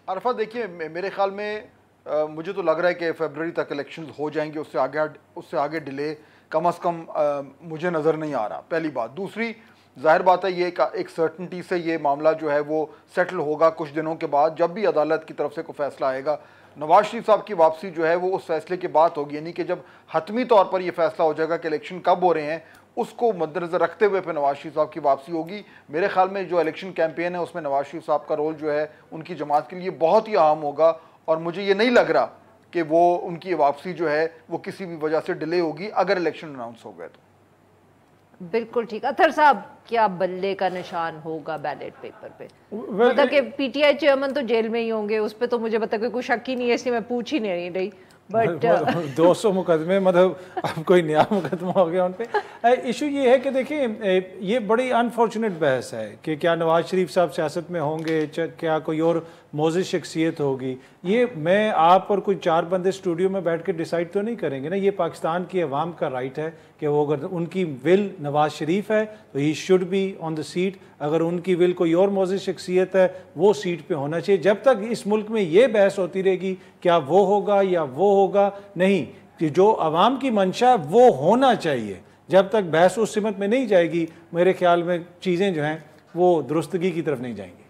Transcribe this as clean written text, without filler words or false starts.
अरफत देखिए, मेरे ख्याल में मुझे तो लग रहा है कि फरवरी तक इलेक्शंस हो जाएंगे, उससे आगे डिले कम अज़ कम मुझे नज़र नहीं आ रहा। पहली बात। दूसरी, जाहिर बात है ये एक सर्टनिटी से ये मामला जो है वो सेटल होगा कुछ दिनों के बाद, जब भी अदालत की तरफ से कोई फैसला आएगा। नवाज शरीफ साहब की वापसी जो है वो उस फैसले के बाद होगी, यानी कि जब हतमी तौर पर यह फैसला हो जाएगा कि इलेक्शन कब हो रहे हैं, उसको मद्देनजर रखते हुए फिर नवाज शरीफ साहब की वापसी होगी। मेरे ख्याल में जो इलेक्शन कैंपेन है उसमें नवाज शरीफ साहब का रोल जो है उनकी जमात के लिए बहुत ही अहम होगा, और मुझे ये नहीं लग रहा कि वो उनकी वापसी जो है वो किसी भी वजह से डिले होगी अगर इलेक्शन अनाउंस हो गए तो। बिल्कुल ठीक। अतर साहब, क्या बल्ले का निशान होगा बैलेट पेपर पे? मतलब कि पीटीआई चेयरमैन तो जेल में ही होंगे, उस पर तो मुझे पता कोई शक ही नहीं है, इसलिए मैं पूछ ही नहीं रही। बट 200 मुकदमे, मतलब अब कोई नया मुकदमा हो गया उन पे। इशू ये है कि देखिए, ये बड़ी अनफॉर्चुनेट बहस है कि क्या नवाज शरीफ साहब सियासत में होंगे, क्या कोई और मोजिज़ शख्सियत होगी। ये मैं, आप और कोई 4 बंदे स्टूडियो में बैठ के डिसाइड तो नहीं करेंगे ना। ये पाकिस्तान की अवाम का राइट है कि वो, अगर उनकी विल नवाज शरीफ है तो he should be on the seat, अगर उनकी विल कोई और मोजिज़ शख्सियत है वो सीट पे होना चाहिए। जब तक इस मुल्क में ये बहस होती रहेगी क्या वो होगा या वो होगा, नहीं, कि जो अवाम की मंशा वो होना चाहिए, जब तक बहस उस सिमत में नहीं जाएगी, मेरे ख्याल में चीज़ें जो हैं वो दुरुस्तगी की तरफ नहीं जाएंगी।